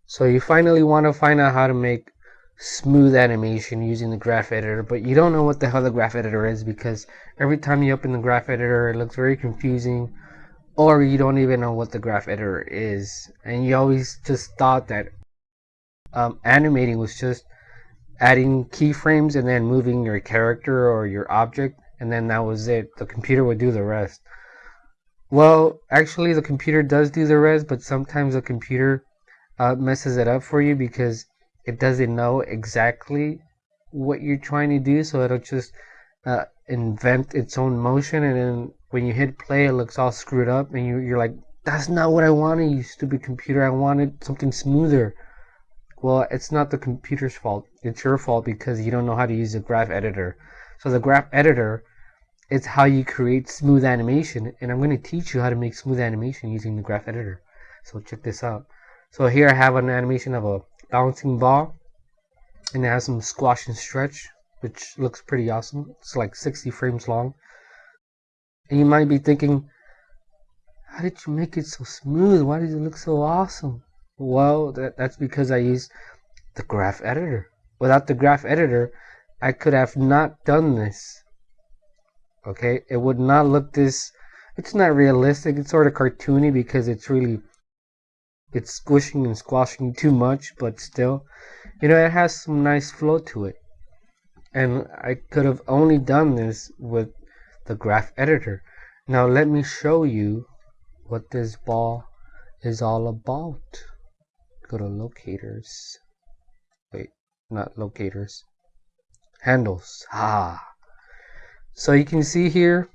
So you finally want to find out how to make smooth animation using the graph editor, but you don't know what the hell the graph editor is because every time you open the graph editor it looks very confusing, or you don't even know what the graph editor is, and you always just thought that animating was just adding keyframes and then moving your character or your object, and then that was it. The computer would do the rest. Well, actually the computer does do the rest, but sometimes the computer messes it up for you because it doesn't know exactly what you're trying to do, so it'll just invent its own motion, and then when you hit play it looks all screwed up, and you're like, that's not what I wanted, you stupid computer, I wanted something smoother. Well, it's not the computer's fault, it's your fault because you don't know how to use the graph editor. So the graph editor is how you create smooth animation, and I'm going to teach you how to make smooth animation using the graph editor. So check this out. So here I have an animation of a bouncing ball, and it has some squash and stretch, which looks pretty awesome. It's like 60 frames long. And you might be thinking, how did you make it so smooth? Why does it look so awesome? Well, that's because I used the graph editor. Without the graph editor, I could have not done this. Okay, it would not look this. It's not realistic. It's sort of cartoony because it's squishing and squashing too much, but still, it has some nice flow to it. And I could have only done this with the graph editor. Now let me show you what this ball is all about. Go to locators. Wait, not locators. Handles. So you can see here,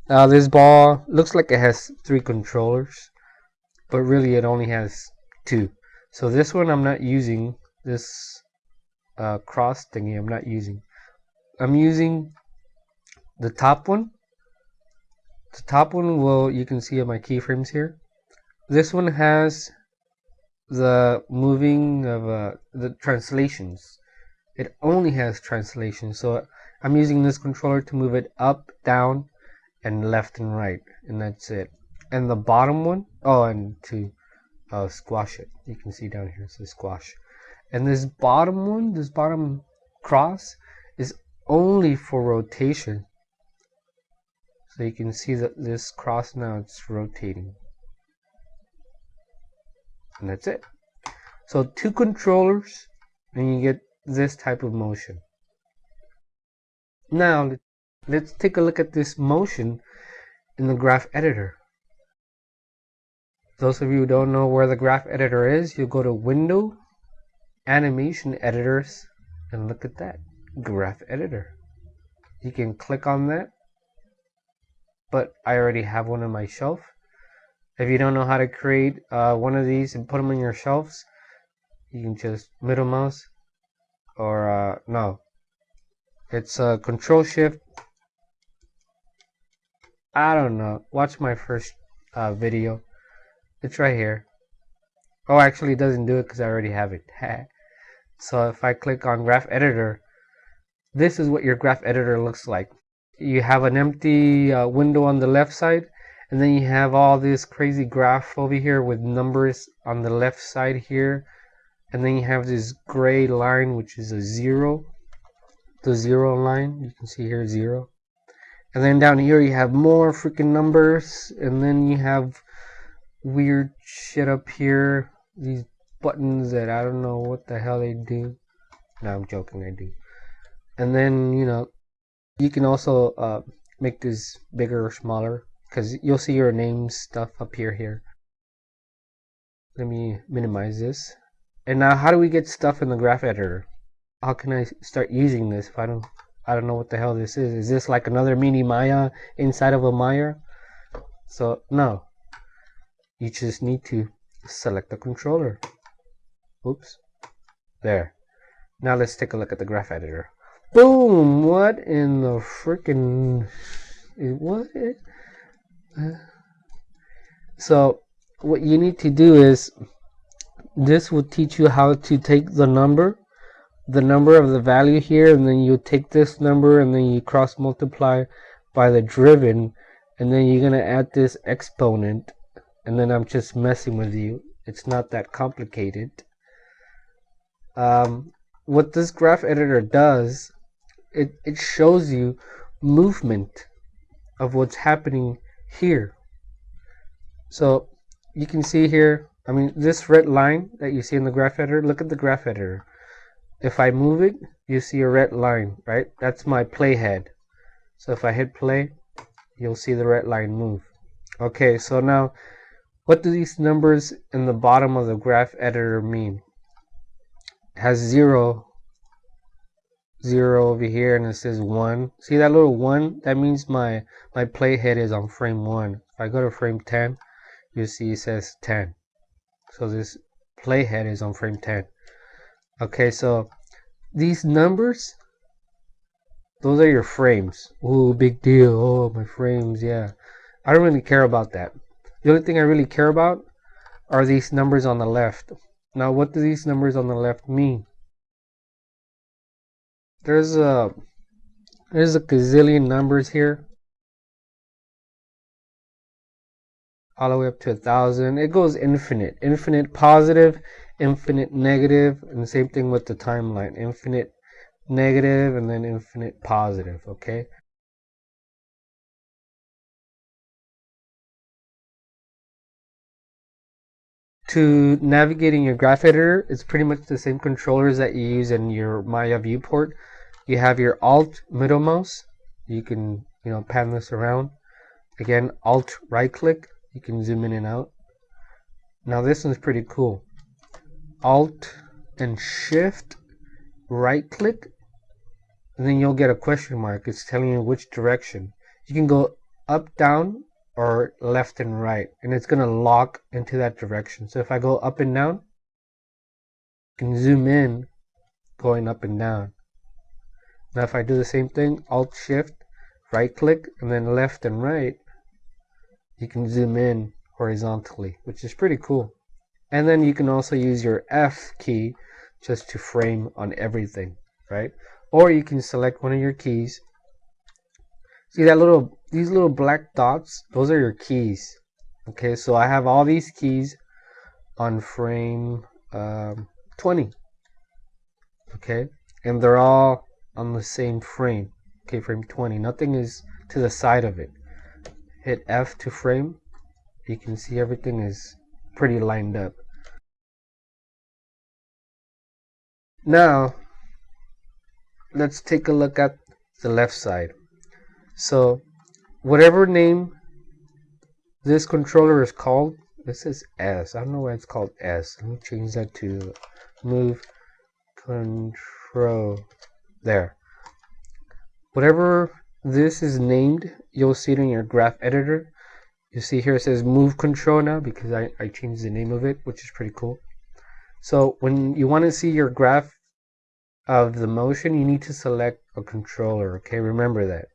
this ball looks like it has 3 controllers, but really it only has 2. So this one I'm not using, this cross thingy I'm not using. I'm using the top one. The top one, well, you can see on my keyframes here. This one has the moving of the translations. It only has translations, so I'm using this controller to move it up, down, and left and right, and that's it. And the bottom one, and to squash it. You can see down here, it says squash. And this bottom one, this bottom cross, is only for rotation. So you can see that this cross now, it's rotating. And that's it. So 2 controllers, and you get this type of motion. Now, let's take a look at this motion in the graph editor. Those of you who don't know where the graph editor is, you go to Window, Animation Editors, and look at that, graph editor. You can click on that, but I already have one on my shelf. If you don't know how to create one of these and put them on your shelves, you can just middle mouse, or no, it's Control Shift. I don't know. Watch my first video. It's right here. Oh, actually it doesn't do it because I already have it. So if I click on graph editor, this is what your graph editor looks like. You have an empty window on the left side, and then you have all this crazy graph over here with numbers on the left side here, and then you have this gray line which is a 0, the 0 line. You can see here 0, and then down here you have more freaking numbers, and then you have weird shit up here, these buttons that I don't know what the hell they do. No, I'm joking, I do. And then you can also make this bigger or smaller, because you'll see your name stuff up here. Let me minimize this. And now, how do we get stuff in the graph editor? How can I start using this if I don't know what the hell this is? Is this like another mini Maya inside of a Maya? So no, you just need to select the controller. Oops, there. Now let's take a look at the graph editor. Boom! What in the freaking what? So what you need to do is, this will teach you how to take the number of the value here, and then you take this number and then you cross multiply by the driven, and then you're gonna add this exponent, and then I'm just messing with you. It's not that complicated. what this graph editor does, it shows you movement of what's happening here. So you can see here, I mean, this red line that you see in the graph editor, look at the graph editor. If I move it, you see a red line, right? That's my playhead. So if I hit play, you'll see the red line move. Okay, so now what do these numbers in the bottom of the graph editor mean? It has 0 over here, and it says 1. See that little 1? That means my playhead is on frame 1. If I go to frame 10, you see it says 10. So this playhead is on frame 10. Okay, so these numbers, those are your frames. Oh, big deal. Oh, my frames, yeah. I don't really care about that. The only thing I really care about are these numbers on the left. Now, what do these numbers on the left mean? There's a gazillion numbers here, all the way up to 1,000. It goes infinite positive, infinite negative, and the same thing with the timeline, infinite negative and then infinite positive. Okay, to navigating your graph editor, it's pretty much the same controllers that you use in your Maya viewport. You have your Alt middle mouse. You can pan this around. Again, Alt right click. You can zoom in and out. Now this one's pretty cool. Alt and Shift right click, and then you'll get a question mark. It's telling you which direction. You can go up, down, or left and right, and it's going to lock into that direction. So if I go up and down, you can zoom in going up and down. Now if I do the same thing, Alt Shift right click and then left and right, you can zoom in horizontally, which is pretty cool. And then you can also use your F key just to frame on everything, right? Or you can select one of your keys. See these little black dots? Those are your keys. Okay, so I have all these keys on frame 20. Okay, and they're all on the same frame. Okay, frame 20. Nothing is to the side of it. Hit F to frame. You can see everything is pretty lined up. Now, let's take a look at the left side. So, whatever name this controller is called, this is S. I don't know why it's called S. Let me change that to move control. There. Whatever this is named, you'll see it in your graph editor. You see here it says move control now because I changed the name of it, which is pretty cool. So when you want to see your graph of the motion, you need to select a controller. Okay, remember that.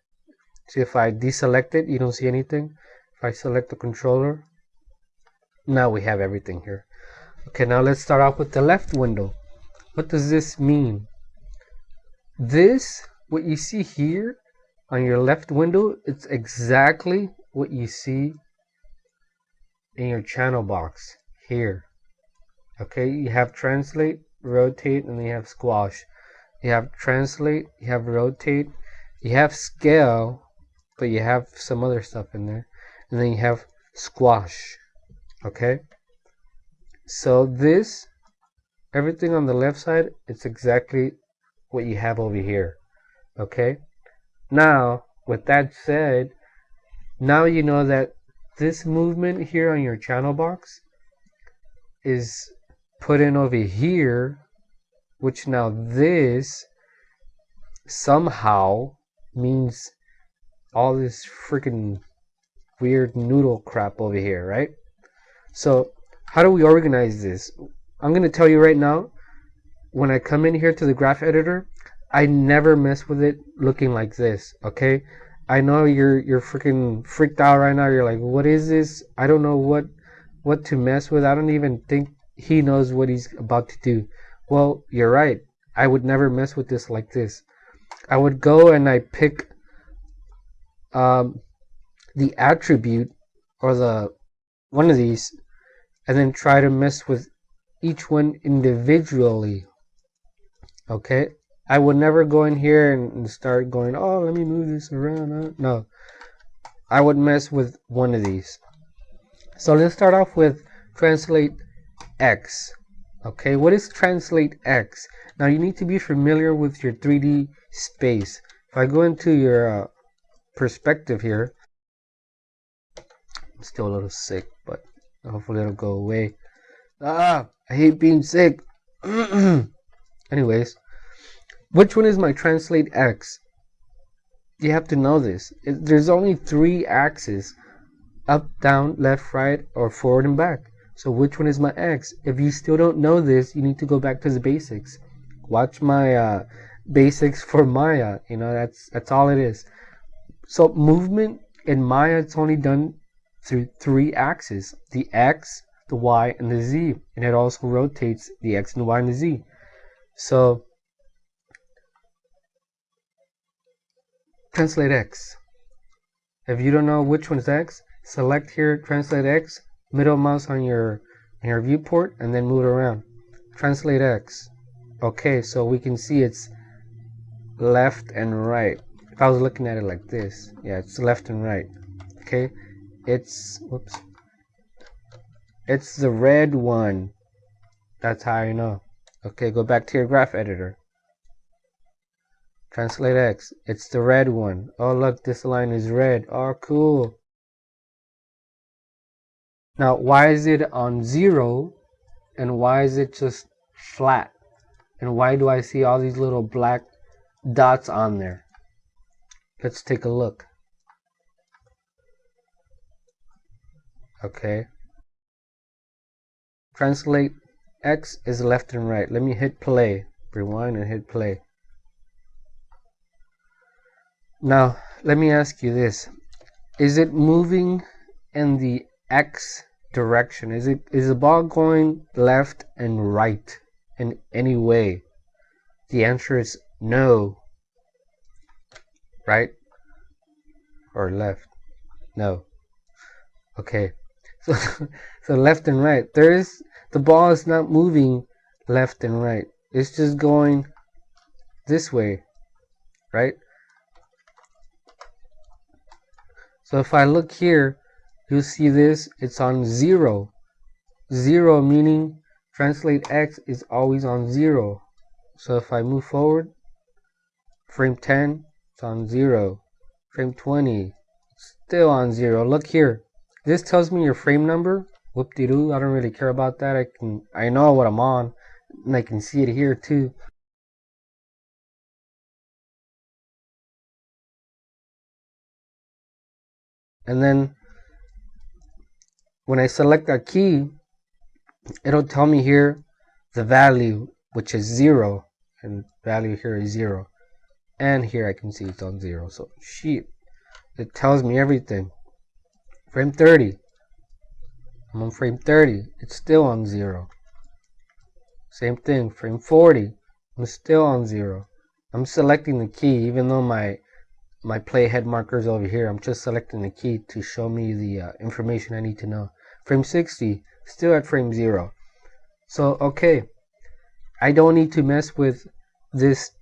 See, if I deselect it, you don't see anything. If I select the controller, now we have everything here. Okay, now let's start off with the left window. What does this mean? This, what you see here on your left window, it's exactly what you see in your channel box here. Okay, you have translate, rotate, and then you have squash. You have translate, you have rotate, you have scale, but you have some other stuff in there, and then you have squash. Okay, so this, everything on the left side, it's exactly what you have over here. Okay, now with that said, now you know that this movement here on your channel box is put in over here, which now this somehow means all this freaking weird noodle crap over here, right? So how do we organize this? I'm going to tell you right now, when I come in here to the graph editor, I never mess with it looking like this, okay? I know you're freaking freaked out right now. You're like, what is this? I don't know what to mess with. I don't even think he knows what he's about to do. Well, you're right. I would never mess with this like this. I would go and I pick the attribute or the one of these, and then try to mess with each one individually. Okay, I would never go in here and start going, oh, let me move this around. No, I would mess with one of these. So let's start off with translate X. Okay, what is translate X? Now you need to be familiar with your 3D space. If I go into your perspective here, I'm still a little sick, but hopefully it'll go away. I hate being sick. Anyways, which one is my translate X? You have to know this. There's only 3 axes: up, down, left, right, or forward and back. So which one is my X? If you still don't know this, you need to go back to the basics. Watch my basics for Maya. You know, that's all it is. So movement in Maya, it's only done through 3 axes: the X, the Y, and the Z. And it also rotates the X and the Y and the Z. So translate X. If you don't know which one's X, select here, translate X, middle mouse on your viewport, and then move it around. Translate X. Okay, so we can see it's left and right. If I was looking at it like this, yeah, it's left and right. Okay, it's the red one. That's how I know. Okay, go back to your graph editor. Translate X. It's the red one. Oh, look, this line is red. Oh, cool. Now, why is it on 0? And why is it just flat? And why do I see all these little black dots on there? Let's take a look. Okay. Translate X is left and right. Let me hit play. Rewind and hit play. Now, let me ask you this. Is it moving in the X direction? Is the ball going left and right in any way? The answer is no. Right? Or left? No. Okay. So left and right. The ball is not moving left and right. It's just going this way. Right? So if I look here, you'll see this, it's on 0. 0 meaning translate X is always on 0. So if I move forward, frame 10, it's on 0. Frame 20, it's still on 0. Look here. This tells me your frame number. Whoop-de-doo, I don't really care about that. I know what I'm on, and I can see it here too. And then when I select a key, it'll tell me here the value, which is 0, and value here is 0. And here I can see it's on 0. So shit, it tells me everything. Frame 30, I'm on frame 30, it's still on 0. Same thing, frame 40, I'm still on 0. I'm selecting the key, even though my playhead marker is over here. I'm just selecting the key to show me the information I need to know. Frame 60, still at frame 0. So, okay, I don't need to mess with this,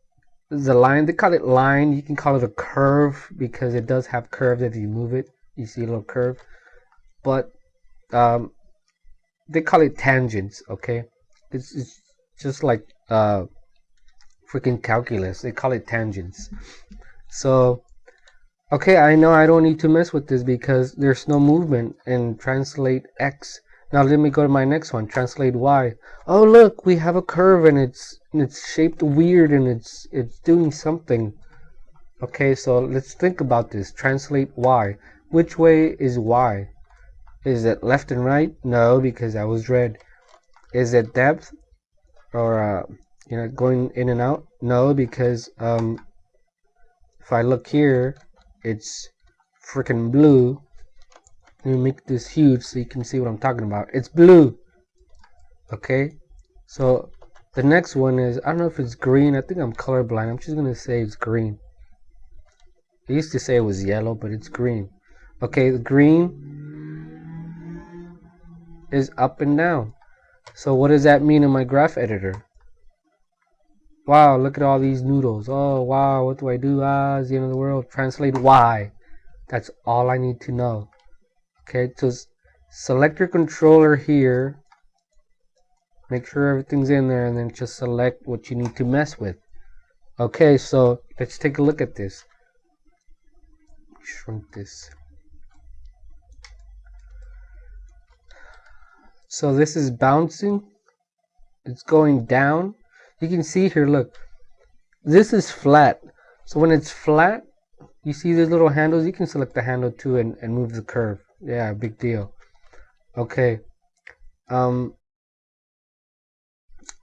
the line. They call it line. You can call it a curve because it does have curves if you move it. You see a little curve. But they call it tangents, okay? It's just like freaking calculus. They call it tangents. So, okay, I know I don't need to mess with this because there's no movement in translate X. Now let me go to my next one, translate Y. Oh look, we have a curve and it's shaped weird and it's doing something. Okay, so let's think about this. Translate Y. Which way is Y? Is it left and right? No, because that was red. Is it depth or going in and out? No, because if I look here, it's freaking blue. Let me make this huge so you can see what I'm talking about. It's blue. Okay, so the next one is, I don't know if it's green. I think I'm colorblind. I'm just gonna say it's green. I used to say it was yellow, but it's green. Okay, the green is up and down. So what does that mean in my graph editor? Wow, look at all these noodles. Oh, wow, what do I do? Ah, it's the end of the world. Translate Y. That's all I need to know. Okay, so select your controller here. Make sure everything's in there, and then just select what you need to mess with. Okay, so let's take a look at this. Shrink this. So this is bouncing. It's going down. You can see here, look. This is flat. So when it's flat, you see these little handles. You can select the handle too and move the curve. Yeah, big deal. Okay.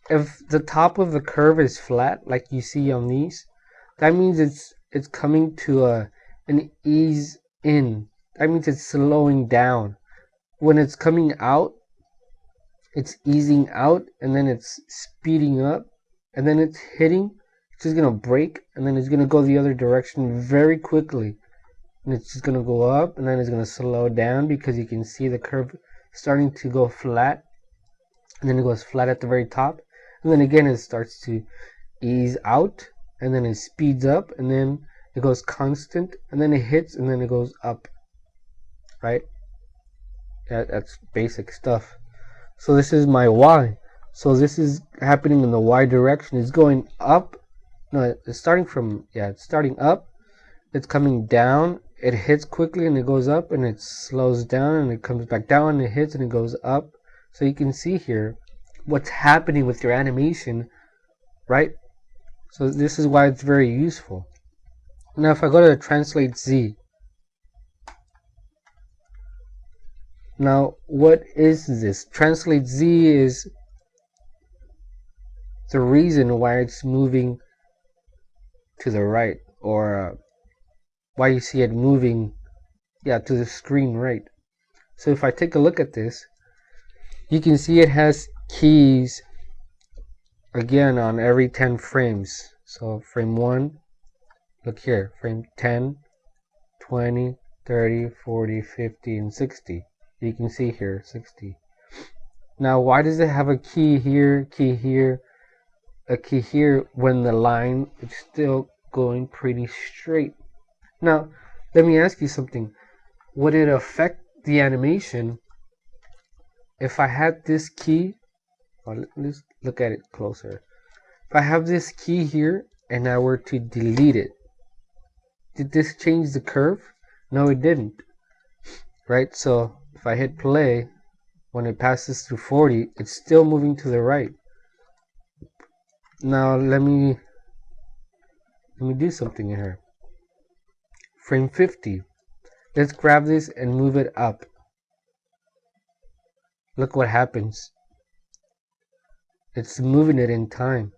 If the top of the curve is flat, like you see on these, that means it's coming to an ease in. That means it's slowing down. When it's coming out, it's easing out, and then it's speeding up, and then it's hitting. It's just gonna break, and then it's gonna go the other direction very quickly, and it's just gonna go up, and then it's gonna slow down because you can see the curve starting to go flat, and then it goes flat at the very top, and then again it starts to ease out, and then it speeds up, and then it goes constant, and then it hits, and then it goes up. Right? That's basic stuff. So this is my Y. So this is happening in the Y direction. It's going up. No, it's starting from, it's starting up. It's coming down. It hits quickly and it goes up, and it slows down and it comes back down and it hits and it goes up. So you can see here what's happening with your animation, right? So this is why it's very useful. Now if I go to Translate Z, now what is this? Translate Z is the reason why it's moving to the right, or why you see it moving to the screen right. So if I take a look at this, you can see it has keys again on every 10 frames. So frame 1, look here, frame 10, 20, 30, 40, 50, and 60. You can see here 60. Now why does it have a key here, a key here when the line is still going pretty straight? Now let me ask you something. Would it affect the animation if I had this key? Let's look at it closer. If I have this key here and I were to delete it, did this change the curve? No, it didn't. Right? So if I hit play, when it passes through 40, it's still moving to the right. Now let me do something here. Frame 50. Let's grab this and move it up. Look what happens. It's moving it in time.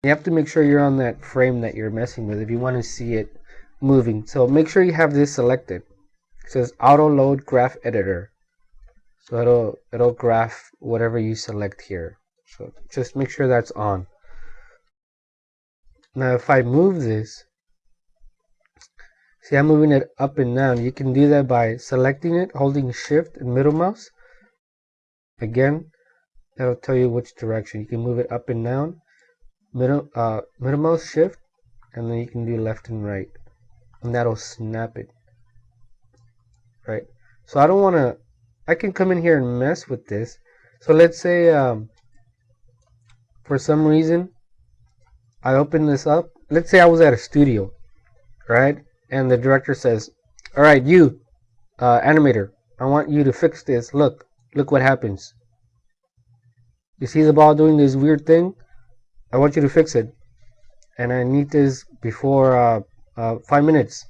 You have to make sure you're on that frame that you're messing with if you want to see it moving. So make sure you have this selected. It says auto load graph editor. So it'll graph whatever you select here. So just make sure that's on. Now if I move this, see, I'm moving it up and down. You can do that by selecting it, holding shift and middle mouse. Again, that'll tell you which direction. You can move it up and down, middle mouse shift, and then you can do left and right, and that'll snap it. Right? So I don't want to, I can come in here and mess with this. So let's say for some reason I open this up. Let's say I was at a studio, right? And the director says, all right, you animator, I want you to fix this. Look what happens. You see the ball doing this weird thing? I want you to fix it, and I need this before 5 minutes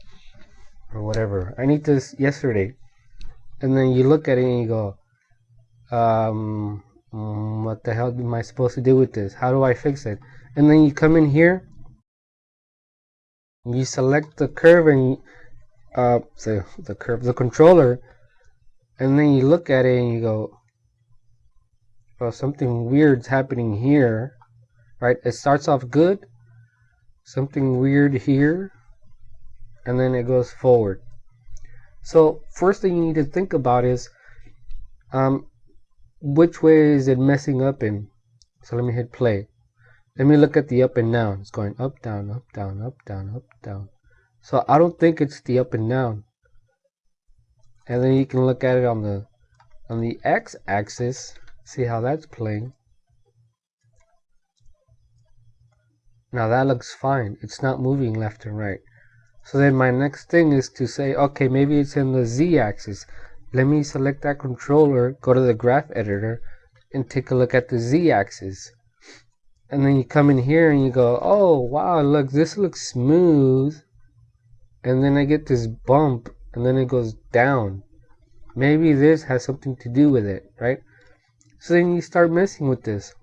or whatever. I need this yesterday. And then you look at it and you go, what the hell am I supposed to do with this? How do I fix it? And then you come in here, you select the curve and the controller, and then you look at it and you go, well, something weird's happening here, right? It starts off good, something weird here, and then it goes forward. So first thing you need to think about is which way is it messing up in? So let me hit play. Let me look at the up and down. It's going up, down, up, down, up, down, up, down. So I don't think it's the up and down. And then you can look at it on the x-axis, see how that's playing. Now that looks fine. It's not moving left and right. So then my next thing is to say, okay, maybe it's in the z-axis. Let me select that controller, go to the graph editor, and take a look at the z-axis. And then you come in here and you go, oh wow, look, this looks smooth. And then I get this bump, and then it goes down. Maybe this has something to do with it, right? So then you start messing with this.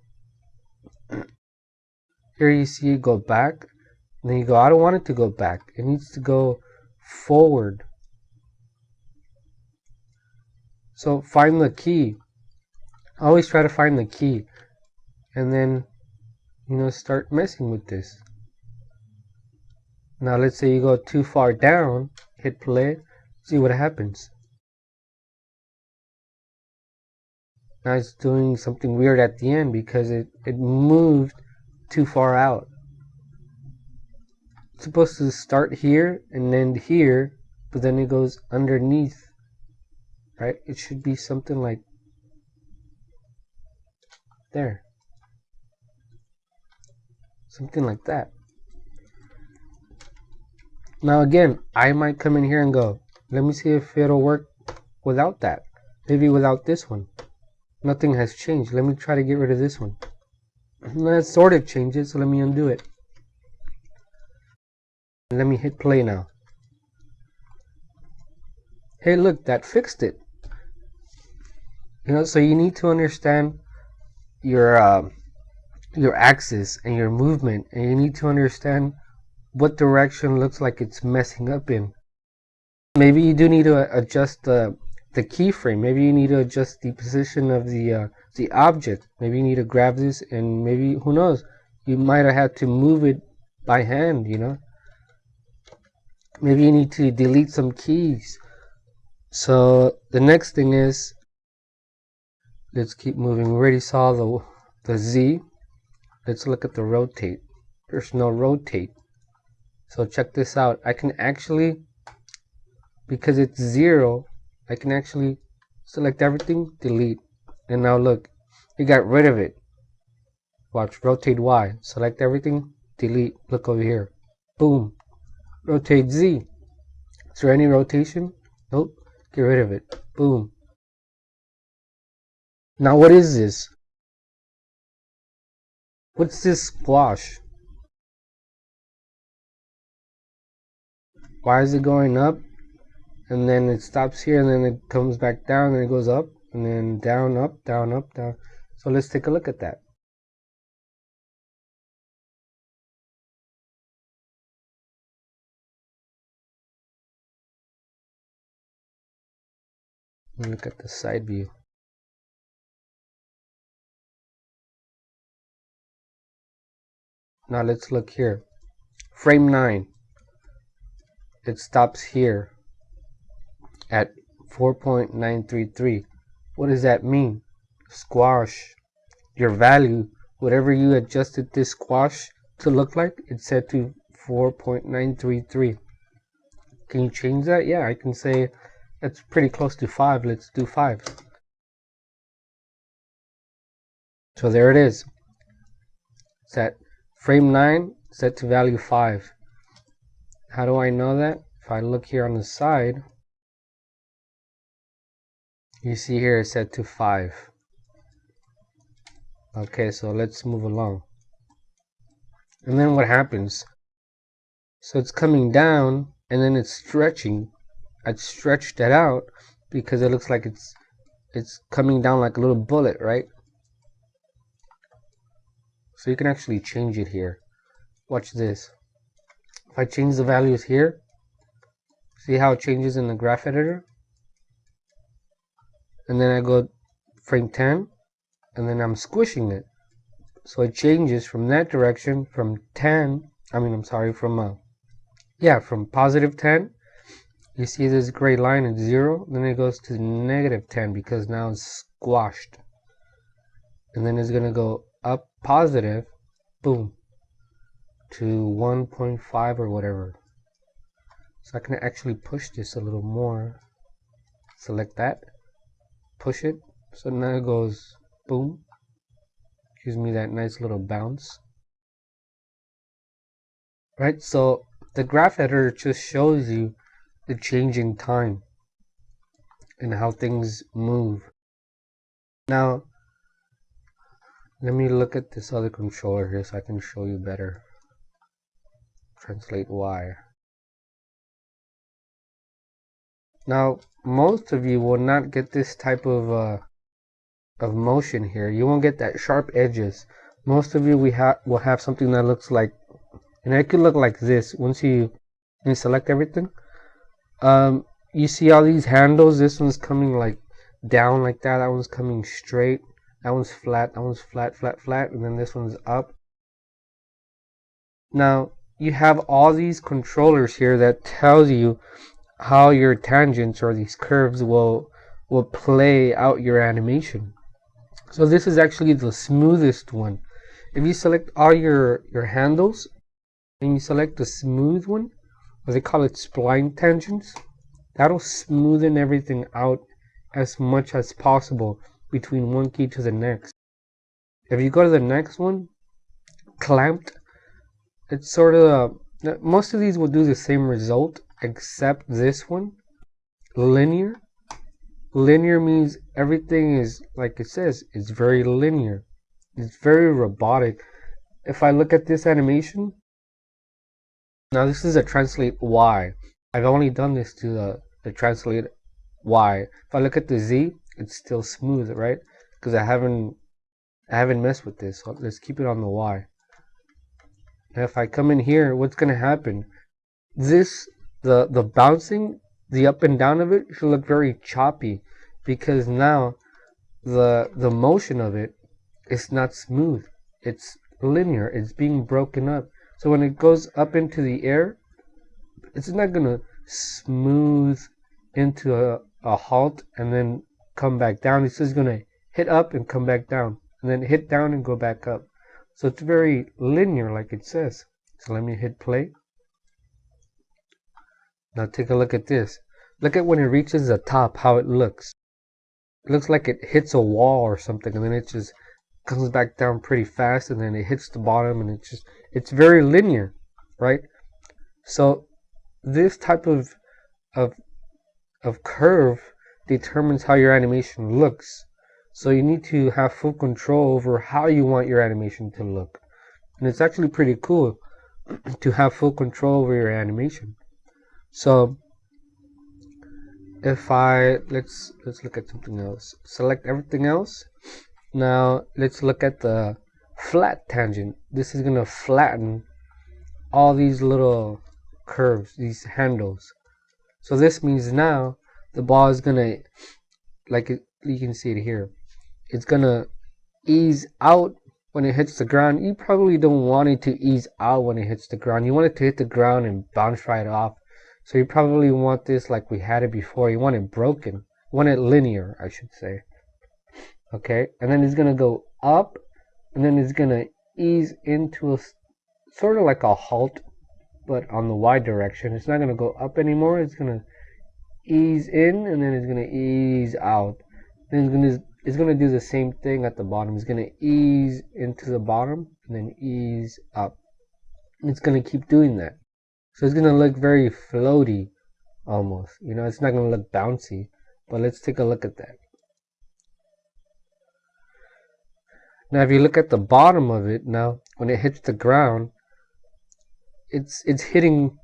Here you see it go back. And then you go, I don't want it to go back. It needs to go forward. So find the key. Always try to find the key. And then, start messing with this. Now let's say you go too far down, hit play, see what happens. Now it's doing something weird at the end because it moved too far out. It's supposed to start here and end here, but then it goes underneath, right? It should be something like there. Something like that. Now again, I might come in here and go, let me see if it'll work without that. Maybe without this one. Nothing has changed. Let me try to get rid of this one. That sort of changes, so let me undo it. Let me hit play now. Hey, look, that fixed it. So you need to understand your axis and your movement, and you need to understand what direction looks like it's messing up in. Maybe you do need to adjust the keyframe. Maybe you need to adjust the position of the object. Maybe you need to grab this, and maybe, who knows, you might have had to move it by hand, Maybe you need to delete some keys. So the next thing is, let's keep moving. We already saw the Z. Let's look at the rotate. There's no rotate. So check this out. I can actually, because it's 0, I can actually select everything, delete. And now look, we got rid of it. Watch, rotate Y. Select everything, delete. Look over here. Boom. Rotate Z. Is there any rotation? Nope. Get rid of it. Boom. Now what is this? What's this squash? Why is it going up? And then it stops here, and then it comes back down, and it goes up, and then down, up, down, up, down. So let's take a look at that. Look at the side view. Now let's look here. Frame 9. It stops here at 4.933. What does that mean? Squash. Your value, whatever you adjusted this squash to look like, it's set to 4.933. Can you change that? Yeah, I can say that's pretty close to 5. Let's do 5. So there it is. Set frame 9 set to value 5. How do I know that? If I look here on the side, you see here it's set to 5. Okay, so let's move along. And then what happens? So it's coming down, and then it's stretching. I stretched that out because it looks like it's coming down like a little bullet, right? So you can actually change it here. Watch this. If I change the values here, see how it changes in the graph editor? And then I go frame 10, and then I'm squishing it. So it changes from that direction from from positive 10. You see this gray line at 0, then it goes to negative 10 because now it's squashed. And then it's going to go up positive, boom, to 1.5 or whatever. So I can actually push this a little more. Select that, push it, so now it goes boom. Gives me that nice little bounce. Right, so the graph editor just shows you the changing time and how things move. Now, let me look at this other controller here so I can show you better. Translate Y. Now, most of you will not get this type of motion here. You won't get that sharp edges. Most of you will have something that looks like, and it could look like this once you select everything. You see all these handles. This one's coming like down like that. That one's coming straight. That one's flat. That one's flat, flat, flat, and then this one's up. Now you have all these controllers here that tells you how your tangents or these curves will play out your animation. So this is actually the smoothest one. If you select all your handles and you select the smooth one, or they call it spline tangents, that'll smoothen everything out as much as possible between one key to the next. If you go to the next one, clamped, it's sort of most of these will do the same result except this one, linear. Linear means everything is, like it says, it's very linear. It's very robotic. If I look at this animation, now this is a translate Y. I've only done this to the translate Y. If I look at the Z, it's still smooth, right? Because I haven't messed with this. So let's keep it on the Y. And if I come in here, what's gonna happen? The bouncing, the up and down of it should look very choppy, because now the motion of it is not smooth. It's linear. It's being broken up. So when it goes up into the air, it's not gonna smooth into a halt and then come back down. It's just gonna hit up and come back down, and then hit down and go back up. So it's very linear, like it says. So let me hit play. Now take a look at this. Look at when it reaches the top, how it looks. It looks like it hits a wall or something, and then it just comes back down pretty fast, and then it hits the bottom, and it's very linear, right? So this type of curve determines how your animation looks. So you need to have full control over how you want your animation to look. And it's actually pretty cool to have full control over your animation. So if let's look at something else. Select everything else. Now let's look at the flat tangent. This is gonna flatten all these little curves, these handles. So this means now the ball is gonna, you can see it here, it's gonna ease out when it hits the ground. You probably don't want it to ease out when it hits the ground. You want it to hit the ground and bounce right off. So you probably want this like we had it before. You want it broken. You want it linear, I should say. Okay, and then it's gonna go up, and then it's gonna ease into a sort of like a halt, but on the Y direction. It's not gonna go up anymore. It's gonna ease in, and then it's gonna ease out. Then it's gonna do the same thing at the bottom. It's gonna ease into the bottom and then ease up. And it's gonna keep doing that. So it's gonna look very floaty, almost. You know, it's not gonna look bouncy. But let's take a look at that. Now, if you look at the bottom of it, now when it hits the ground, it's hitting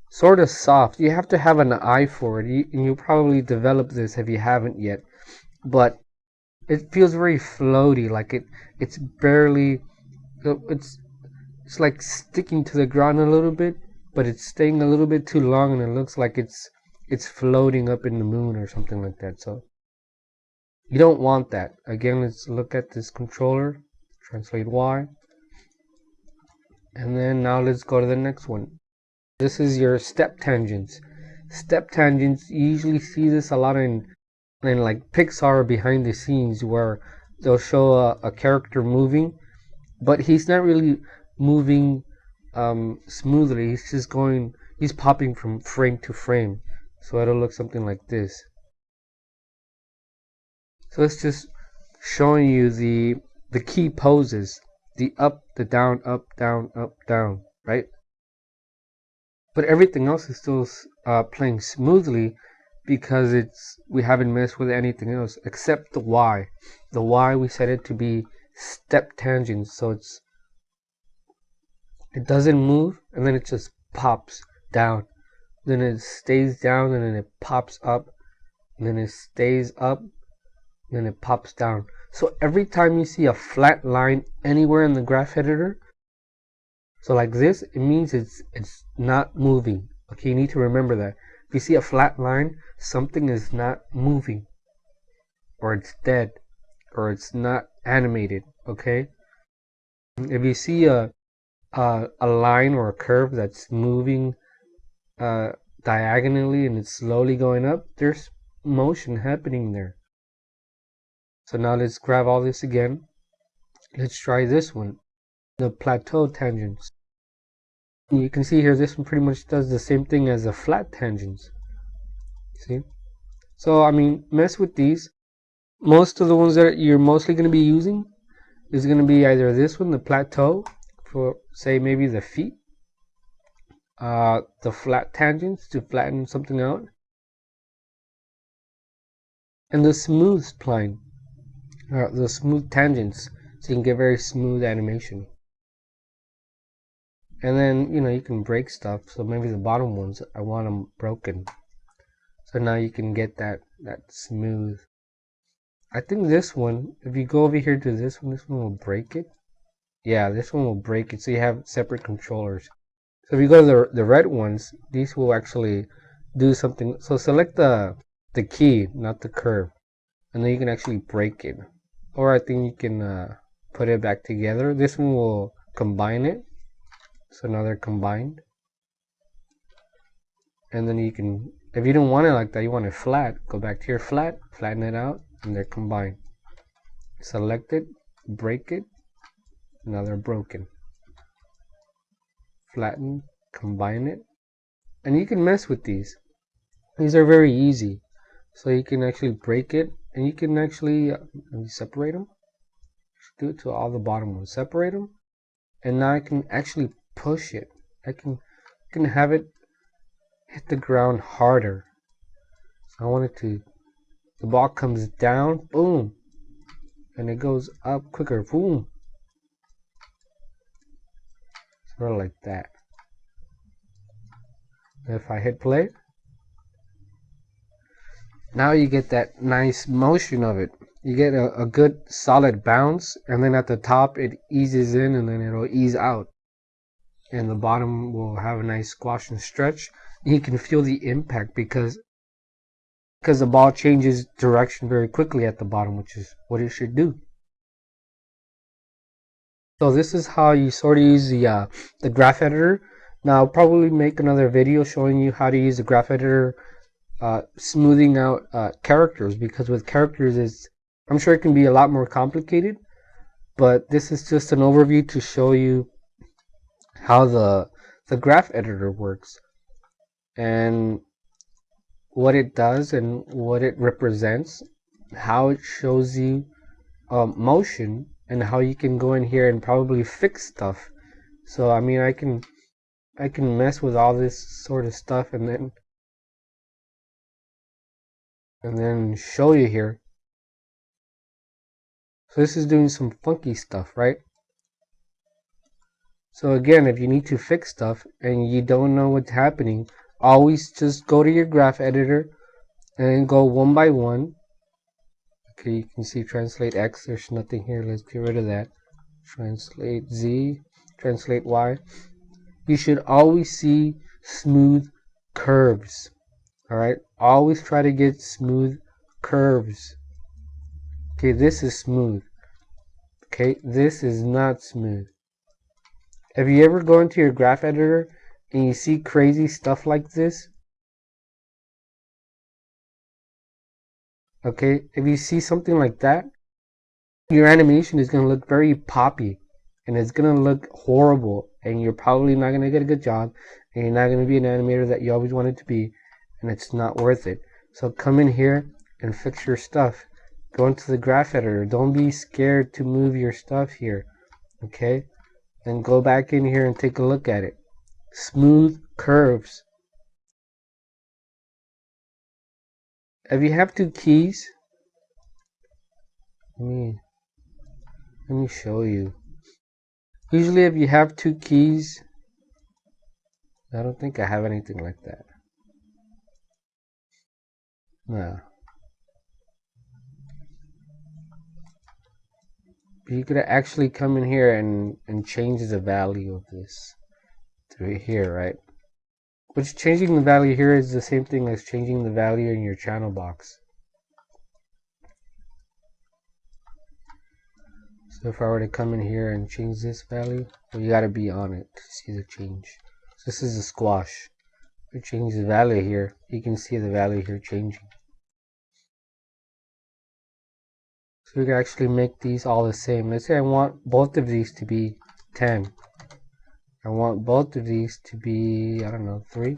sort of soft. You have to have an eye for it, and you'll probably develop this if you haven't yet. But it feels very floaty, like it's barely, it's like sticking to the ground a little bit, but it's staying a little bit too long, and it looks like it's floating up in the moon or something like that. So you don't want that. Again, let's look at this controller, translate Y, and then now let's go to the next one. This is your step tangents. Step tangents, you usually see this a lot in like Pixar behind the scenes, where they'll show a character moving, but he's not really moving smoothly. He's popping from frame to frame. So it'll look something like this. So it's just showing you the key poses, the up, the down, up, down, right? But everything else is still playing smoothly because we haven't messed with anything else except the Y. The Y we set it to be step tangent, so it doesn't move and then it just pops down. Then it stays down and then it pops up. And then it stays up. And then it pops down. So every time you see a flat line anywhere in the graph editor, so like this, it means it's not moving. Okay, you need to remember that. If you see a flat line, something is not moving, or it's dead, or it's not animated. Okay. If you see a line or a curve that's moving diagonally and it's slowly going up, there's motion happening there. So now let's grab all this again. Let's try this one, the plateau tangents. You can see here this one pretty much does the same thing as the flat tangents. See? So I mean, mess with these. Most of the ones that you're mostly going to be using is going to be either this one, the plateau, for say maybe the feet, the flat tangents to flatten something out, and the smooth spline, the smooth tangents, so you can get very smooth animation. And then you can break stuff, so maybe the bottom ones I want them broken, so now you can get that smooth. I think this one, if you go over here to this one will break it. Yeah, this one will break it, so you have separate controllers. So if you go to the red ones, these will actually do something. So select the key, not the curve, and then you can actually break it. Or I think you can put it back together. This one will combine it. So now they're combined. And then you can, if you don't want it like that, you want it flat, go back to your flat, flatten it out, and they're combined. Select it, break it, now they're broken. Flatten, combine it, and you can mess with these. These are very easy. So you can actually break it, and you can actually separate them. Do it to all the bottom ones. Separate them, and now I can actually push it. I can have it hit the ground harder. So I want it to. The ball comes down, boom, and it goes up quicker, boom. Sort of like that. If I hit play, now you get that nice motion of it. You get a good solid bounce, and then at the top it eases in and then it'll ease out. And the bottom will have a nice squash and stretch. You can feel the impact because the ball changes direction very quickly at the bottom, which is what it should do. So this is how you sort of use the graph editor. Now I'll probably make another video showing you how to use the graph editor smoothing out characters, because with characters I'm sure it can be a lot more complicated, but this is just an overview to show you how the graph editor works and what it does and what it represents, how it shows you motion, and how you can go in here and probably fix stuff. So I mean, I can mess with all this sort of stuff and then show you here. So this is doing some funky stuff, right? So again, if you need to fix stuff and you don't know what's happening, always just go to your graph editor and go one by one. Okay, you can see translate X, there's nothing here, let's get rid of that. Translate Z, translate Y. You should always see smooth curves. Alright, always try to get smooth curves. Okay, this is smooth. Okay, this is not smooth. Have you ever go into your graph editor and you see crazy stuff like this? Okay, if you see something like that, your animation is going to look very poppy and it's gonna look horrible, and you're probably not gonna get a good job, and you're not gonna be an animator that you always wanted to be, and it's not worth it. So come in here and fix your stuff. Go into the graph editor. Don't be scared to move your stuff here, okay? Then go back in here and take a look at it. Smooth curves. If you have two keys, let me show you. Usually if you have two keys, I don't think I have anything like that. No. You could actually come in here and change the value of this through here, right? Which changing the value here is the same thing as changing the value in your channel box. So if I were to come in here and change this value, well, you gotta be on it to see the change. So this is a squash. If you change the value here, you can see the value here changing. So we can actually make these all the same. Let's say I want both of these to be 10. I want both of these to be, I don't know, 3. And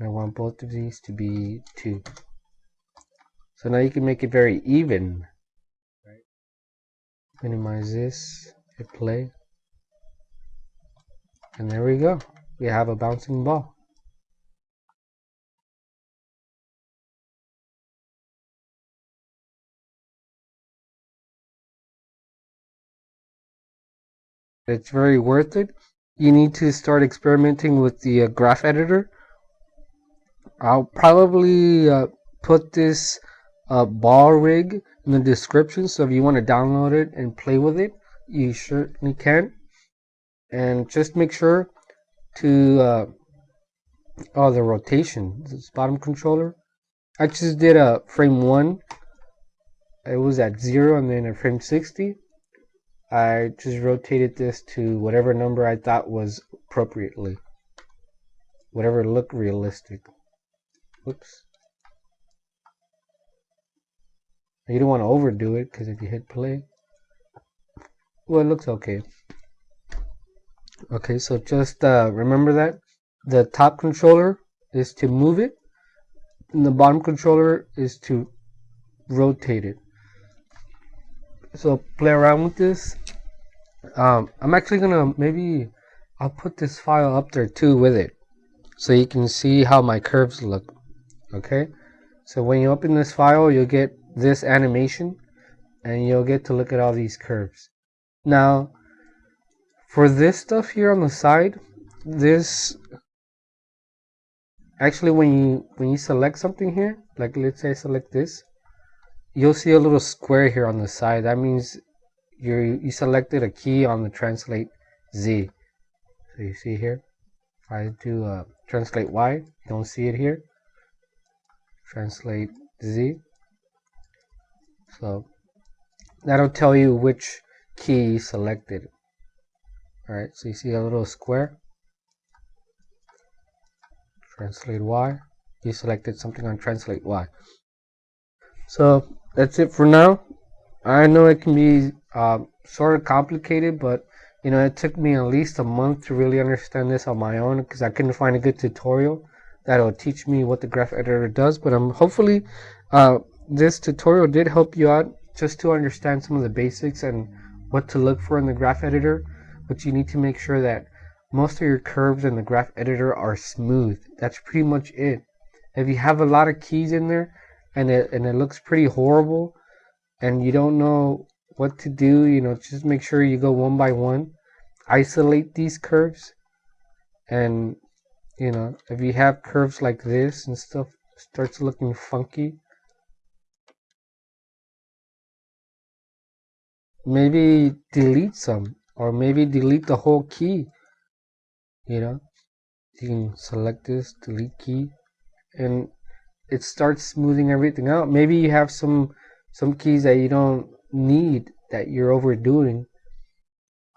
I want both of these to be 2. So now you can make it very even. Right? Minimize this, hit play. And there we go. We have a bouncing ball. It's very worth it. You need to start experimenting with the graph editor. I'll probably put this ball rig in the description, so if you want to download it and play with it, you certainly can. And just make sure to the rotation, this bottom controller. I just did a frame 1. It was at 0, and then at frame 60. I just rotated this to whatever number I thought was appropriately. Whatever looked realistic. Whoops. You don't want to overdo it, because if you hit play, well, it looks okay. Okay, so just remember that the top controller is to move it, and the bottom controller is to rotate it. So play around with this. I'm actually gonna I'll put this file up there too with it, so you can see how my curves look. Okay, so when you open this file, you'll get this animation, and you'll get to look at all these curves. Now, for this stuff here on the side, this actually when you select something here, like let's say I select this, you'll see a little square here on the side. That means you selected a key on the translate Z. So you see here, if I do translate Y, you don't see it here. Translate Z. So that'll tell you which key you selected. Alright, so you see a little square. Translate Y. You selected something on translate Y. So that's it for now. I know it can be sort of complicated, but you know, it took me at least a month to really understand this on my own, because I couldn't find a good tutorial that'll teach me what the graph editor does. But hopefully this tutorial did help you out just to understand some of the basics and what to look for in the graph editor. But you need to make sure that most of your curves in the graph editor are smooth. That's pretty much it. If you have a lot of keys in there and it looks pretty horrible, and you don't know what to do, you know, just make sure you go one by one, isolate these curves, and you know, if you have curves like this and stuff starts looking funky, maybe delete some, or maybe delete the whole key. You know, you can select this, delete key, and it starts smoothing everything out. Maybe you have some keys that you don't need, that you're overdoing.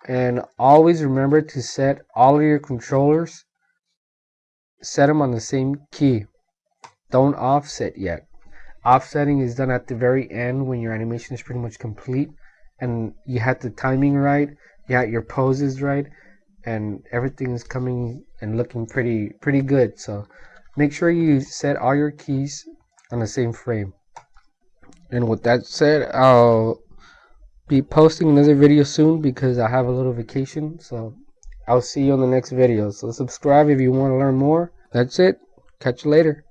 And always remember to set all of your controllers, set them on the same key. Don't offset yet. Offsetting is done at the very end when your animation is pretty much complete and you had the timing right. got your poses right, and everything is coming and looking pretty good. So make sure you set all your keys on the same frame. And with that said, I'll be posting another video soon because I have a little vacation. So I'll see you on the next video. So subscribe if you want to learn more. That's it. Catch you later.